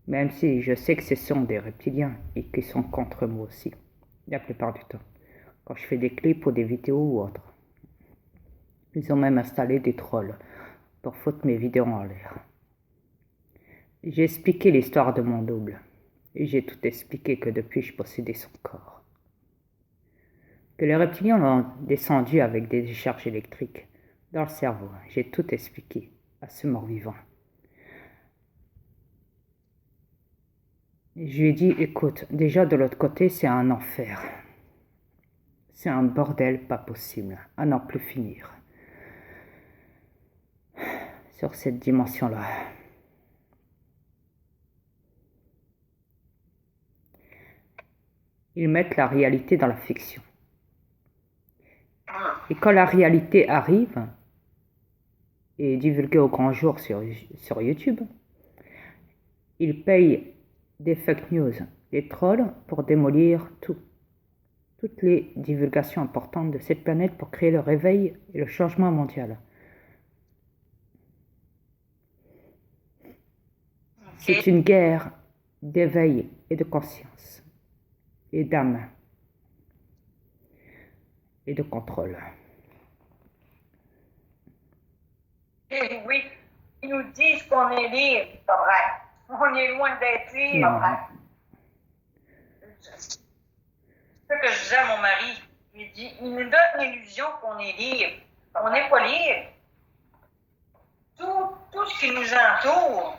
Même si je sais que ce sont des reptiliens et qu'ils sont contre moi aussi, la plupart du temps, quand je fais des clips ou des vidéos ou autres. Ils ont même installé des trolls pour foutre mes vidéos en l'air. J'ai expliqué l'histoire de mon double, et j'ai tout expliqué que depuis je possédais son corps. Que les reptiliens l'ont descendu avec des décharges électriques dans le cerveau. J'ai tout expliqué à ce mort-vivant. Je lui ai dit, écoute, déjà de l'autre côté, c'est un enfer. C'est un bordel pas possible, à n'en plus finir. Sur cette dimension-là. Ils mettent la réalité dans la fiction. Et quand la réalité arrive, et est divulguée au grand jour sur YouTube, ils payent des fake news, des trolls pour démolir toutes les divulgations importantes de cette planète pour créer le réveil et le changement mondial. C'est une guerre d'éveil et de conscience, et d'âme, et de contrôle. Et oui, ils nous disent qu'on est libre, c'est pas vrai. On est loin d'être libre. Non. C'est ce que je disais à mon mari. Il nous donne l'illusion qu'on est libre. On n'est pas libre. Tout ce qui nous entoure,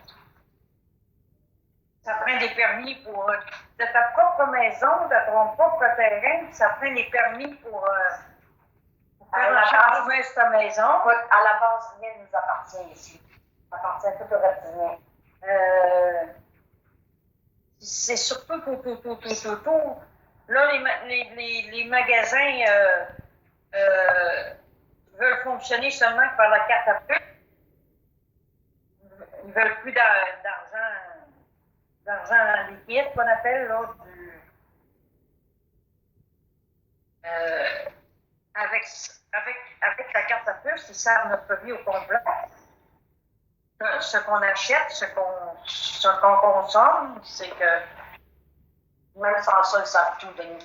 ça prend des permis pour de ta propre maison, de ton propre terrain, ça prend des permis pour faire un changement de ta maison. À la base, rien ne nous appartient ici. Ça appartient tout aux reptiliens. C'est surtout tout. Là, les magasins veulent fonctionner seulement par la carte à puce. Ils veulent plus d'argent liquide, qu'on appelle, là, avec la carte à puce, ils servent notre vie au complet. Ce qu'on achète, ce qu'on consomme, c'est que même sans ça, ils savent tout de nous.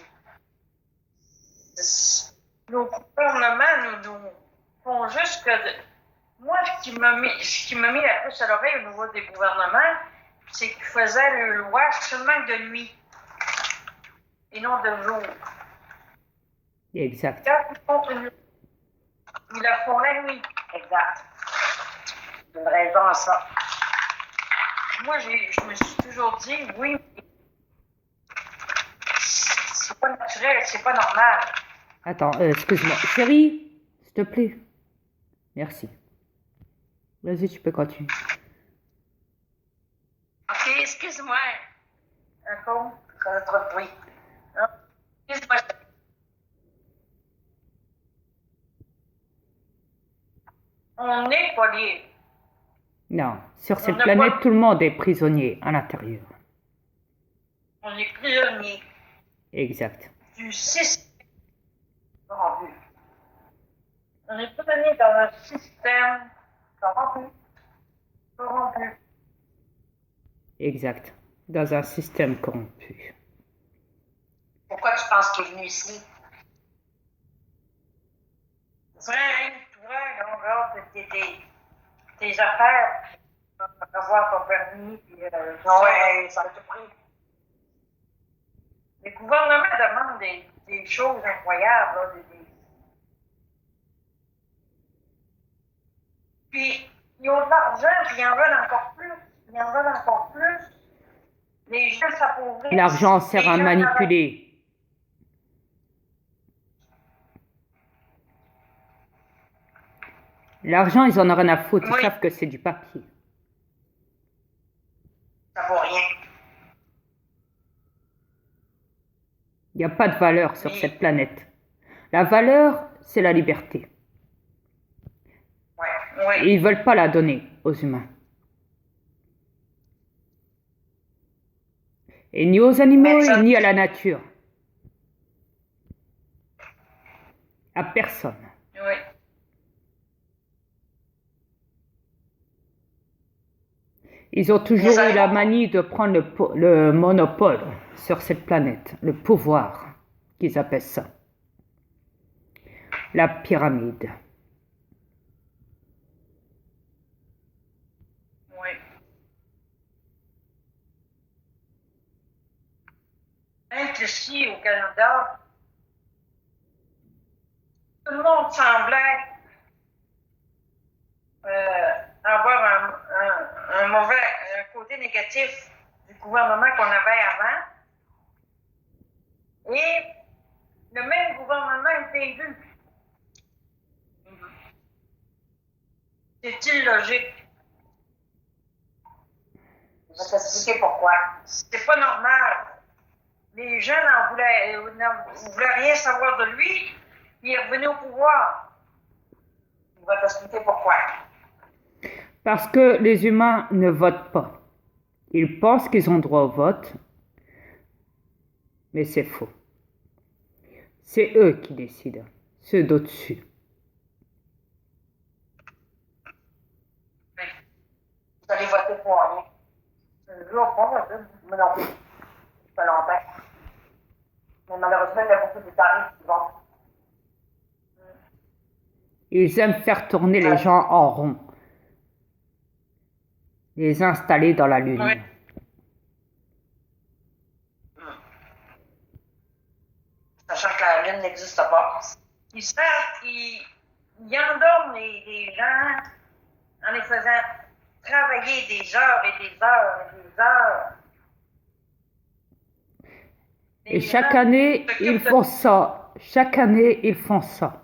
Nos gouvernements nous font juste que... Moi, ce qui m'a mis la puce à l'oreille au niveau des gouvernements, c'est qu'ils faisaient le loi seulement de nuit et non de jour. Exact. Quand ils font une loi, ils la font la nuit. Exact. Une raison à ça. Moi, je me suis toujours dit, oui, c'est pas naturel, c'est pas normal. Attends, excuse-moi. Chérie, s'il te plaît. Merci. Vas-y, tu peux continuer. Ok, excuse-moi. Encore, Ça a trop de bruit. excuse-moi. On n'est pas libre. Non, sur cette planète, tout le monde est prisonnier à l'intérieur. On est prisonnier Exact. du système corrompu. On est prisonnier dans un système corrompu. Exact. Dans un système corrompu. Pourquoi tu penses qu'il est venu ici? Toi, tes affaires, avoir ton permis, puis Ouais, ça a tout pris. le gouvernement demande des choses incroyables, là, Puis, ils ont de l'argent, puis ils en veulent encore plus. Les gens s'appauvrissent. L'argent sert à manipuler. L'argent, ils en ont rien à foutre. Ils savent que c'est du papier. Ça vaut rien. Il n'y a pas de valeur sur cette planète. La valeur, c'est la liberté. Ouais. Et ils ne veulent pas la donner aux humains. Et ni aux animaux, ni à la nature. À personne. Ils ont toujours eu la manie de prendre le monopole sur cette planète, le pouvoir, qu'ils appellent ça. La pyramide. Oui. Même qu'ici, au Canada, tout le monde semblait avoir un mauvais un côté négatif du gouvernement qu'on avait avant. Et le même gouvernement était élu. C'est illogique. Je vais t'expliquer pourquoi. C'est pas normal. Les gens ne voulaient rien savoir de lui. Il est revenu au pouvoir. Je vais t'expliquer pourquoi. Parce que les humains ne votent pas. Ils pensent qu'ils ont droit au vote, mais c'est faux. C'est eux qui décident, ceux d'au-dessus. Vous allez voter pour rien. Je ne pas, mais non plus. Ça fait longtemps. Mais malheureusement, il y a beaucoup de tarifs qui vont. Ils aiment faire tourner les gens en rond. Les installer dans la lune. Oui. Sachant que la lune n'existe pas. Ils endorment les gens en les faisant travailler des heures et des heures et des heures. Et chaque année, ils font ça. Chaque année, ils font ça.